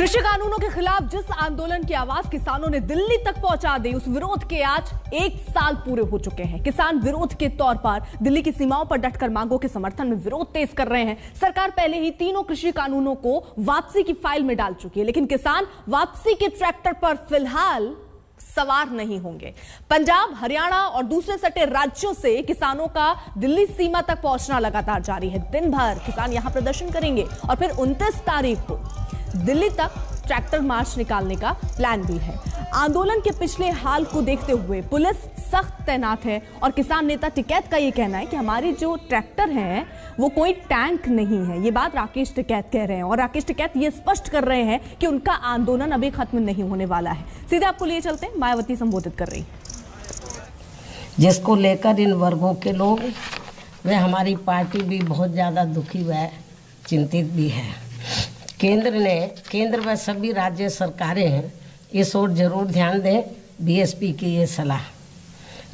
कृषि कानूनों के खिलाफ जिस आंदोलन की आवाज किसानों ने दिल्ली तक पहुंचा दी, उस विरोध के आज 1 साल पूरे हो चुके हैं। किसान विरोध के तौर पर दिल्ली की सीमाओं पर डटकर मांगों के समर्थन में विरोध तेज कर रहे हैं। सरकार पहले ही तीनों कृषि कानूनों को वापसी की फाइल में डाल चुकी है, लेकिन किसान वापसी के ट्रैक्टर पर फिलहाल सवार नहीं होंगे। पंजाब, हरियाणा और दूसरे सटे राज्यों से किसानों का दिल्ली सीमा तक पहुंचना लगातार जारी है। दिन भर किसान यहां प्रदर्शन करेंगे और फिर 29 तारीख को दिल्ली तक ट्रैक्टर मार्च निकालने का प्लान भी है। आंदोलन के पिछले हाल को देखते हुए पुलिस सख्त तैनात है और किसान नेता टिकैत का यह कहना है कि हमारी जो ट्रैक्टर हैं वो कोई टैंक नहीं है। ये बात राकेश टिकैत कह रहे हैं और राकेश टिकैत ये स्पष्ट कर रहे हैं कि उनका आंदोलन अभी खत्म नहीं होने वाला है। सीधे आपको लिए चलते हैं, मायावती संबोधित कर रही, जिसको लेकर इन वर्गों के लोग व हमारी पार्टी भी बहुत ज़्यादा दुखी व चिंतित भी है। केंद्र व सभी राज्य सरकारें इस ओर जरूर ध्यान दें, बीएसपी की ये सलाह।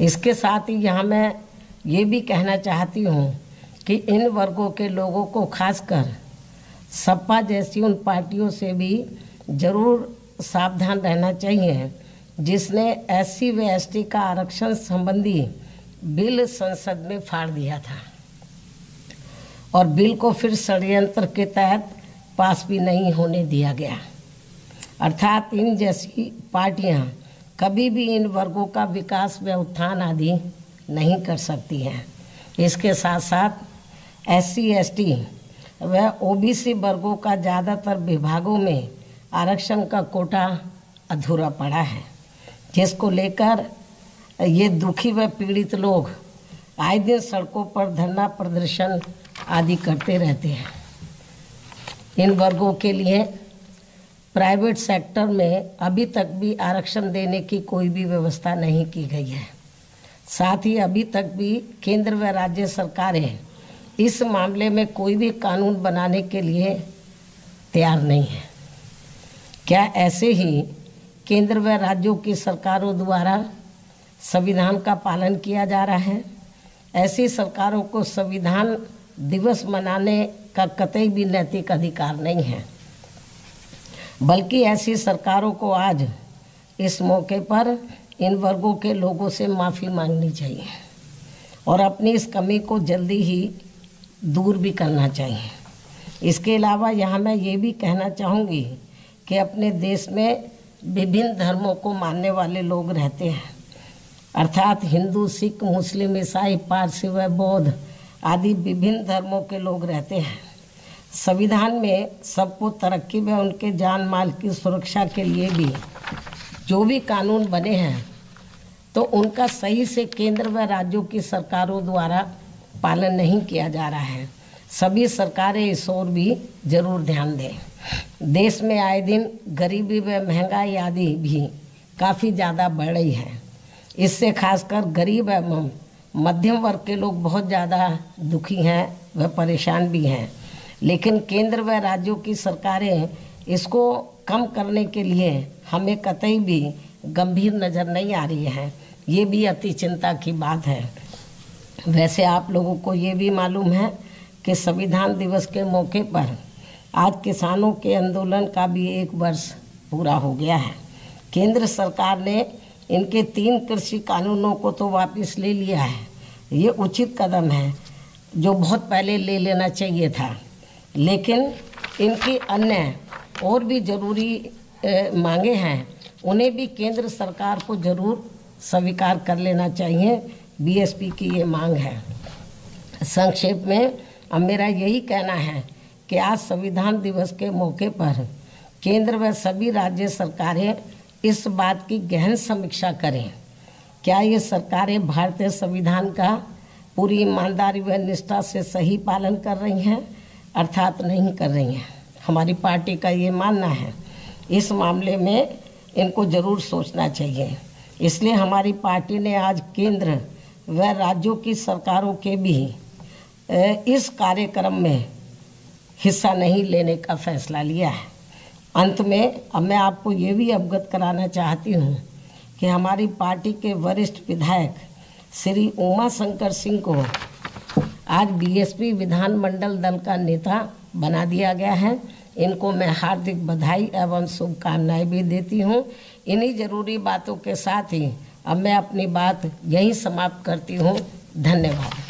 इसके साथ ही यहाँ मैं ये भी कहना चाहती हूँ कि इन वर्गों के लोगों को खासकर सपा जैसी उन पार्टियों से भी जरूर सावधान रहना चाहिए जिसने SC व ST का आरक्षण संबंधी बिल संसद में फाड़ दिया था और बिल को फिर षड्यंत्र के तहत पास भी नहीं होने दिया गया। अर्थात इन जैसी पार्टियां कभी भी इन वर्गों का विकास व उत्थान आदि नहीं कर सकती हैं। इसके साथ साथ SC ST व OBC वर्गों का ज़्यादातर विभागों में आरक्षण का कोटा अधूरा पड़ा है, जिसको लेकर ये दुखी व पीड़ित लोग आए दिन सड़कों पर धरना प्रदर्शन आदि करते रहते हैं। इन वर्गों के लिए प्राइवेट सेक्टर में अभी तक भी आरक्षण देने की कोई भी व्यवस्था नहीं की गई है। साथ ही अभी तक भी केंद्र व राज्य सरकारें इस मामले में कोई भी कानून बनाने के लिए तैयार नहीं है। क्या ऐसे ही केंद्र व राज्यों की सरकारों द्वारा संविधान का पालन किया जा रहा है? ऐसी सरकारों को संविधान दिवस मनाने का कतई भी नैतिक अधिकार नहीं है, बल्कि ऐसी सरकारों को आज इस मौके पर इन वर्गों के लोगों से माफ़ी मांगनी चाहिए और अपनी इस कमी को जल्दी ही दूर भी करना चाहिए। इसके अलावा यहाँ मैं ये भी कहना चाहूँगी कि अपने देश में विभिन्न धर्मों को मानने वाले लोग रहते हैं, अर्थात हिंदू, सिख, मुस्लिम, ईसाई, पारसी व बौद्ध आदि विभिन्न धर्मों के लोग रहते हैं। संविधान में सबको तरक्की व उनके जान माल की सुरक्षा के लिए भी जो भी कानून बने हैं तो उनका सही से केंद्र व राज्यों की सरकारों द्वारा पालन नहीं किया जा रहा है। सभी सरकारें इस ओर भी जरूर ध्यान दें। देश में आए दिन गरीबी व महंगाई आदि भी काफ़ी ज़्यादा बढ़ रही है। इससे खासकर गरीब एवं मध्यम वर्ग के लोग बहुत ज़्यादा दुखी हैं व परेशान भी हैं, लेकिन केंद्र व राज्यों की सरकारें इसको कम करने के लिए हमें कतई भी गंभीर नज़र नहीं आ रही है। ये भी अति चिंता की बात है। वैसे आप लोगों को ये भी मालूम है कि संविधान दिवस के मौके पर आज किसानों के आंदोलन का भी 1 वर्ष पूरा हो गया है। केंद्र सरकार ने इनके 3 कृषि कानूनों को तो वापस ले लिया है। ये उचित कदम है जो बहुत पहले ले लेना चाहिए था, लेकिन इनकी अन्य और भी ज़रूरी मांगे हैं, उन्हें भी केंद्र सरकार को ज़रूर स्वीकार कर लेना चाहिए। बीएसपी की ये मांग है। संक्षेप में अब मेरा यही कहना है कि आज संविधान दिवस के मौके पर केंद्र व सभी राज्य सरकारें इस बात की गहन समीक्षा करें, क्या ये सरकारें भारतीय संविधान का पूरी ईमानदारी व निष्ठा से सही पालन कर रही हैं अर्थात नहीं कर रही हैं। हमारी पार्टी का ये मानना है। इस मामले में इनको ज़रूर सोचना चाहिए। इसलिए हमारी पार्टी ने आज केंद्र व राज्यों की सरकारों के भी इस कार्यक्रम में हिस्सा नहीं लेने का फैसला लिया है। अंत में अब मैं आपको ये भी अवगत कराना चाहती हूँ कि हमारी पार्टी के वरिष्ठ विधायक श्री उमा शंकर सिंह को आज बीएसपी विधानमंडल दल का नेता बना दिया गया है। इनको मैं हार्दिक बधाई एवं शुभकामनाएं भी देती हूँ। इन्हीं जरूरी बातों के साथ ही अब मैं अपनी बात यहीं समाप्त करती हूँ। धन्यवाद।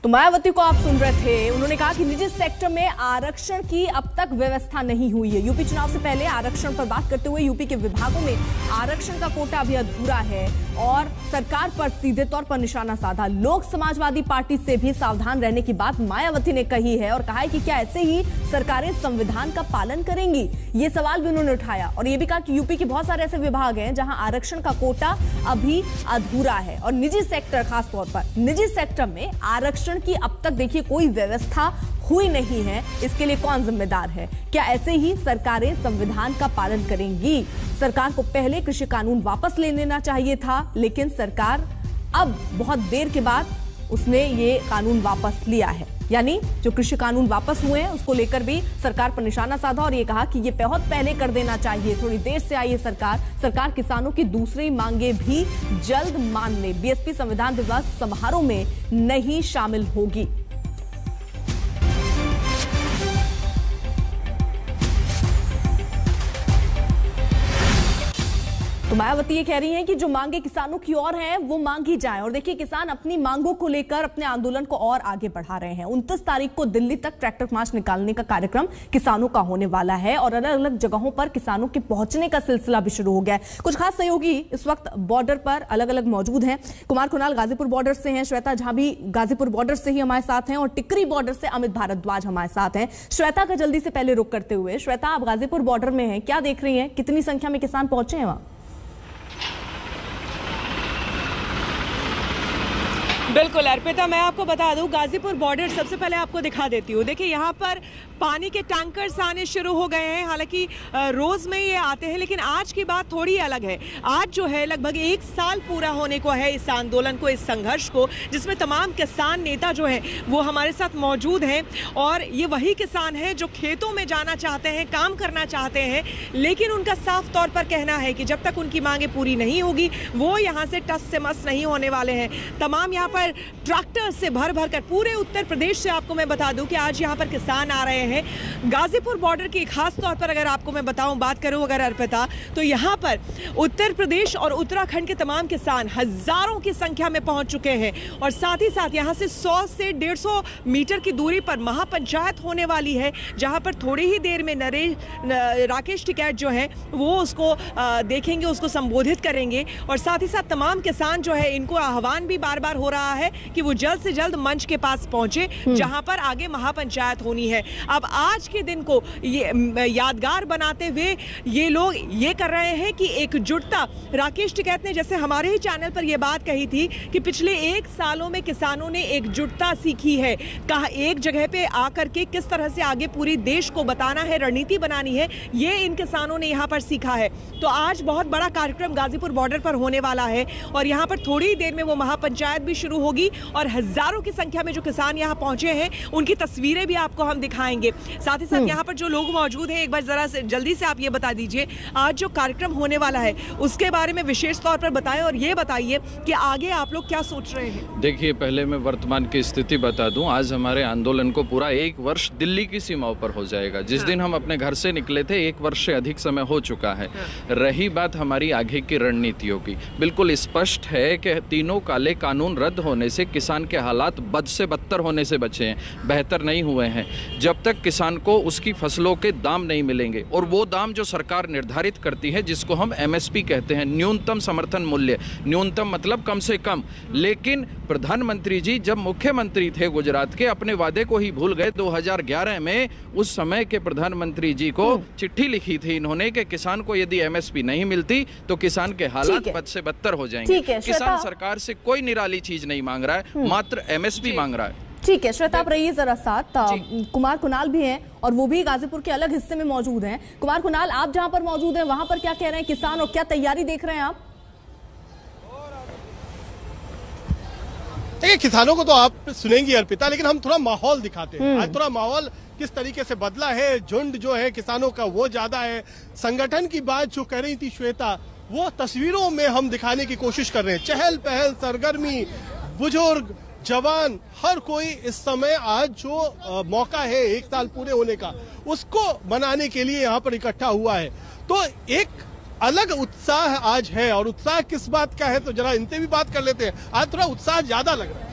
तो मायावती को आप सुन रहे थे। उन्होंने कहा कि निजी सेक्टर में आरक्षण की अब तक व्यवस्था नहीं हुई है। यूपी चुनाव से पहले आरक्षण पर बात करते हुए यूपी के विभागों में आरक्षण का कोटा अभी अधूरा है और सरकार पर सीधे तौर पर निशाना साधा। लोक समाजवादी पार्टी से भी सावधान रहने की बात मायावती ने कही है और कहा है कि क्या ऐसे ही सरकारें संविधान का पालन करेंगी, ये सवाल भी उन्होंने उठाया। और ये भी कहा कि यूपी के बहुत सारे ऐसे विभाग हैं जहां आरक्षण का कोटा अभी अधूरा है और निजी सेक्टर, खासतौर पर निजी सेक्टर में आरक्षण की अब तक देखिए कोई व्यवस्था हुई नहीं है। इसके लिए कौन जिम्मेदार है? क्या ऐसे ही सरकारें संविधान का पालन करेंगी? सरकार को पहले कृषि कानून वापस ले लेना चाहिए था, लेकिन सरकार अब बहुत देर के बाद उसने ये कानून वापस लिया है। यानी जो कृषि कानून वापस हुए हैं उसको लेकर भी सरकार पर निशाना साधा और ये कहा कि ये बहुत पहले कर देना चाहिए, थोड़ी देर से आई है सरकार किसानों की दूसरी मांगे भी जल्द मान ले। बीएसपी संविधान दिवस समारोह में नहीं शामिल होगी। तो मायावती ये कह रही हैं कि जो मांगे किसानों की ओर हैं वो मांगी जाएं। और देखिए, किसान अपनी मांगों को लेकर अपने आंदोलन को और आगे बढ़ा रहे हैं। 29 तारीख को दिल्ली तक ट्रैक्टर मार्च निकालने का कार्यक्रम किसानों का होने वाला है और अलग अलग जगहों पर किसानों के पहुंचने का सिलसिला भी शुरू हो गया है। कुछ खास सहयोगी इस वक्त बॉर्डर पर अलग अलग मौजूद हैं। कुमार कुणाल गाजीपुर बॉर्डर से हैं, श्वेता झा भी गाजीपुर बॉर्डर से ही हमारे साथ हैं और टिकरी बॉर्डर से अमित भारद्वाज हमारे साथ हैं। श्वेता का जल्दी से पहले रुख करते हुए, श्वेता आप गाजीपुर बॉर्डर में हैं, क्या देख रही हैं? कितनी संख्या में किसान पहुंचे हैं वहां? बिल्कुल अर्पिता, मैं आपको बता दूं, गाजीपुर बॉर्डर सबसे पहले आपको दिखा देती हूँ। देखिए यहाँ पर पानी के टैंकर्स आने शुरू हो गए हैं। हालांकि रोज में ये आते हैं, लेकिन आज की बात थोड़ी अलग है। आज जो है लगभग 1 साल पूरा होने को है इस आंदोलन को, इस संघर्ष को, जिसमें तमाम किसान नेता जो हैं वो हमारे साथ मौजूद हैं। और ये वही किसान हैं जो खेतों में जाना चाहते हैं, काम करना चाहते हैं, लेकिन उनका साफ तौर पर कहना है कि जब तक उनकी मांगे पूरी नहीं होगी वो यहाँ से टस से मस नहीं होने वाले हैं। तमाम यहाँ पर ट्रैक्टर से भर भर कर पूरे उत्तर प्रदेश से, आपको मैं बता दूं कि आज यहाँ पर किसान आ रहे हैं। गाजीपुर बॉर्डर की खास तौर पर अगर आपको मैं बताऊं, बात करूं अगर अर्पिता, तो यहाँ पर उत्तर प्रदेश और उत्तराखंड के तमाम किसान हजारों की संख्या में पहुंच चुके हैं। और साथ ही साथ यहाँ से 100 से 150 मीटर की दूरी पर महापंचायत होने वाली है, जहाँ पर थोड़ी ही देर में राकेश टिकैत जो है वो उसको देखेंगे, उसको संबोधित करेंगे। और साथ ही साथ तमाम किसान जो है इनको आह्वान भी बार बार हो रहा है कि वो जल्द से जल्द मंच के पास पहुंचे जहां पर आगे महापंचायत होनी है। अब आज के दिन को ये यादगार बनाते हुए ये लोग ये कर रहे हैं कि एकजुटता, राकेश टिकैत ने जैसे हमारे ही चैनल पर यह बात कही थी कि पिछले 1 सालों में किसानों ने एकजुटता सीखी है, कहा एक जगह पे आकर के किस तरह से आगे पूरी देश को बताना है, रणनीति बनानी है, ये इन किसानों ने यहाँ पर सीखा है। तो आज बहुत बड़ा कार्यक्रम गाजीपुर बॉर्डर पर होने वाला है और यहाँ पर थोड़ी देर में वो महापंचायत भी शुरू होगी और हजारों की संख्या में जो किसान यहाँ पहुंचे हैं उनकी तस्वीरें भी आपको हम दिखाएंगे। साथ ही साथ यहाँ पर जो लोग मौजूद हैं, एक बार जरा से जल्दी से आप ये बता दीजिए आज जो कार्यक्रम होने वाला है उसके बारे में विशेष तौर पर बताएं और ये बताइए कि आगे आप लोग क्या सोच रहे हैं। देखिए, पहले मैं वर्तमान की स्थिति बता दूं। आज हमारे आंदोलन को पूरा 1 वर्ष दिल्ली की सीमाओं पर हो जाएगा। जिस दिन हम अपने घर से निकले थे 1 वर्ष से अधिक समय हो चुका है। रही बात हमारी आगे की रणनीतियों की, बिल्कुल स्पष्ट है कि तीनों काले कानून रद्द होने से किसान के हालात बद से बदतर होने से बचे हैं, बेहतर नहीं हुए हैं। जब तक किसान को उसकी फसलों के दाम नहीं मिलेंगे और वो दाम जो सरकार निर्धारित करती है, जिसको हम MSP कहते हैं, न्यूनतम समर्थन मूल्य, न्यूनतम मतलब कम से कम। लेकिन प्रधानमंत्री जी जब मुख्यमंत्री थे गुजरात के, अपने वादे को ही भूल गए। 2011 में उस समय के प्रधानमंत्री जी को चिट्ठी लिखी थी इन्होंने कि किसान को यदि MSP नहीं मिलती तो किसान के हालात बद से बदतर हो जाएंगे। किसान सरकार से कोई निराली चीज नहीं मांग रहा है, मात्र MSP मांग रहा है। ठीक है श्वेता, आप रहिए जरा साथ। कुमार कुणाल भी हैं और वो भी गाजीपुर के अलग हिस्से में मौजूद हैं। कुमार कुणाल, आप जहां पर मौजूद हैं वहां पर क्या कह रहे हैं किसान और क्या तैयारी देख रहे हैं आप? देखिए, किसानों को तो आप सुनेंगी अर्पिता, लेकिन हम थोड़ा माहौल दिखाते हैं। आज थोड़ा माहौल किस तरीके से बदला है, झुंड जो है किसानों का वो ज्यादा है। संगठन की बात जो कह रही थी श्वेता, वो तस्वीरों में हम दिखाने की कोशिश कर रहे हैं। चहल पहल, सरगर्मी, बुजुर्ग, जवान, हर कोई इस समय आज जो मौका है 1 साल पूरे होने का, उसको मनाने के लिए यहाँ पर इकट्ठा हुआ है। तो एक अलग उत्साह आज है, और उत्साह किस बात का है तो जरा इनसे भी बात कर लेते हैं। आज थोड़ा उत्साह ज्यादा लग रहा है।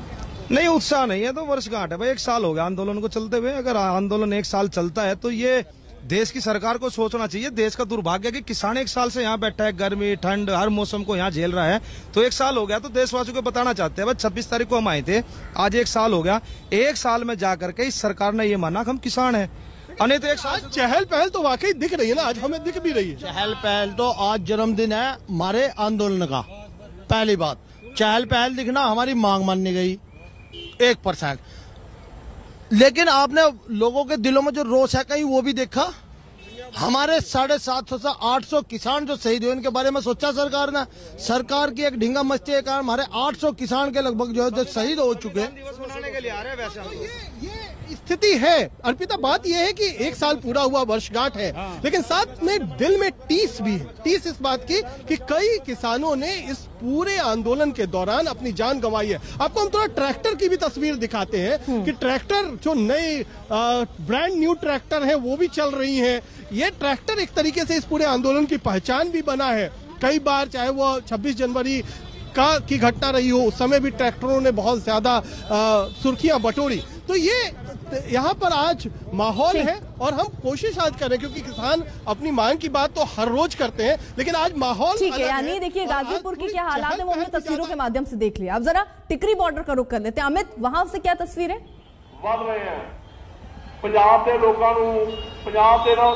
नहीं, उत्साह नहीं है तो वर्षगांठ है भाई। 1 साल हो गया आंदोलन को चलते हुए। अगर आंदोलन 1 साल चलता है तो ये देश की सरकार को सोचना चाहिए। देश का दुर्भाग्य है कि किसान 1 साल से यहाँ बैठा है, गर्मी ठंड हर मौसम को यहाँ झेल रहा है। तो 1 साल हो गया तो देशवासियों को बताना चाहते हैं भाई 26 तारीख को हम आए थे, आज 1 साल हो गया। 1 साल में जाकर के इस सरकार ने ये माना कि हम किसान हैं। नहीं तो 1 साल चहल पहल तो वाकई दिख रही है ना, आज हमें दिख भी रही है चहल पहल। तो आज जन्मदिन है हमारे आंदोलन का। पहली बात, चहल पहल दिखना, हमारी मांग माननी गई 1%। लेकिन आपने लोगों के दिलों में जो रोष है कहीं वो भी देखा? हमारे 750 से 800 किसान जो शहीद हुए उनके बारे में सोचा सरकार ने? सरकार की एक ढींगा मस्ती के कारण हमारे 800 किसान के लगभग जो शहीद हो चुके हैं। दिवस मनाने के लिए आ रहे हैं वैसे। ये स्थिति है अर्पिता। बात यह है कि 1 साल पूरा हुआ, वर्षगांठ है, लेकिन साथ में दिल में टीस भी है। टीस इस बात की कि कई किसानों ने इस पूरे आंदोलन के दौरान अपनी जान गंवाई है। आपको हम थोड़ा ट्रैक्टर की भी तस्वीर दिखाते हैं कि ट्रैक्टर जो नए ब्रांड न्यू ट्रैक्टर है वो भी चल रही है। ये ट्रैक्टर एक तरीके से इस पूरे आंदोलन की पहचान भी बना है। कई बार चाहे वो 26 जनवरी की घटना रही हो, उस समय भी ट्रैक्टरों ने बहुत ज्यादा सुर्खियां बटोरी। तो ये यहाँ पर आज माहौल है, और हम कोशिश आज करें, क्योंकि किसान अपनी मांग की बात तो हर रोज करते हैं, लेकिन आज माहौल ठीक है। यानी देखिए गाजीपुर की क्या हालात है वो हमने तस्वीरों के माध्यम से देख लिया। अब जरा टिकरी बॉर्डर का रुख कर लेते हैं। अमित, वहां से क्या तस्वीर है?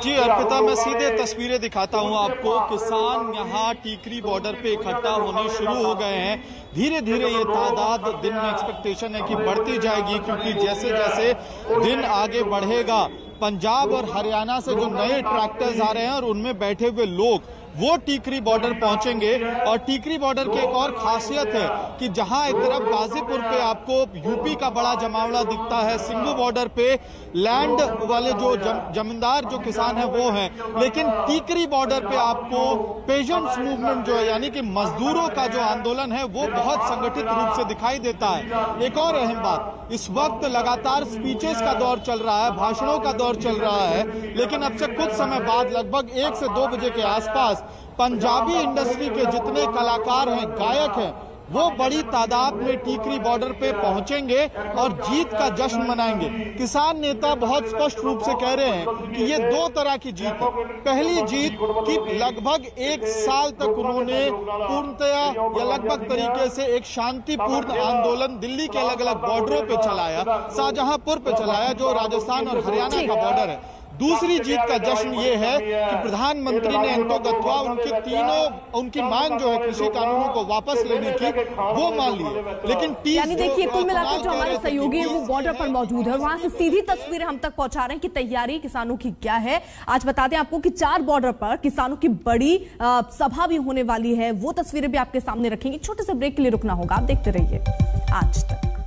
जी अर्पिता, मैं सीधे तस्वीरें दिखाता हूं आपको। किसान यहाँ टीकरी बॉर्डर पे इकट्ठा होने शुरू हो गए हैं। धीरे धीरे ये तादाद दिन में एक्सपेक्टेशन है कि बढ़ती जाएगी, क्योंकि जैसे जैसे दिन आगे बढ़ेगा पंजाब और हरियाणा से जो नए ट्रैक्टर्स आ रहे हैं और उनमें बैठे हुए लोग वो टीकरी बॉर्डर पहुंचेंगे। और टीकरी बॉर्डर की एक और खासियत है कि जहां एक तरफ गाजीपुर पे आपको यूपी का बड़ा जमावड़ा दिखता है, सिंघू बॉर्डर पे लैंड वाले जो जमींदार जो किसान हैं वो हैं, लेकिन टीकरी बॉर्डर पे आपको पेजेंट्स मूवमेंट जो है यानी कि मजदूरों का जो आंदोलन है वो बहुत संगठित रूप से दिखाई देता है। एक और अहम बात, इस वक्त लगातार स्पीचेस का दौर चल रहा है, भाषणों का दौर चल रहा है, लेकिन अब से कुछ समय बाद लगभग 1 से 2 बजे के आसपास पंजाबी इंडस्ट्री के जितने कलाकार हैं, गायक हैं, वो बड़ी तादाद में टीकरी बॉर्डर पे पहुंचेंगे और जीत का जश्न मनाएंगे। किसान नेता बहुत स्पष्ट रूप से कह रहे हैं कि ये 2 तरह की जीत है। पहली जीत कि लगभग 1 साल तक उन्होंने पूर्णतया या लगभग तरीके से एक शांतिपूर्ण आंदोलन दिल्ली के अलग अलग बॉर्डरों पे चलाया, शाहजहांपुर पे चलाया जो राजस्थान और हरियाणा का बॉर्डर है। दूसरी जीत का जश्न ये है कि प्रधानमंत्री ने अंतोगत्वा उनकी मांग जो है कृषि कानूनों को वापस लेने की वो मान ली है। लेकिन यानी देखिए कुल मिलाकर जो हमारे सहयोगी है वो बॉर्डर पर मौजूद है और वहां से सीधी तस्वीरें हम तक पहुंचा रहे हैं कि तैयारी किसानों की क्या है। आज बताते हैं आपको कि 4 बॉर्डर पर किसानों की बड़ी सभा भी होने वाली है। वो तस्वीरें भी आपके सामने रखेंगे। छोटे से ब्रेक के लिए रुकना होगा, आप देखते रहिए आज तक।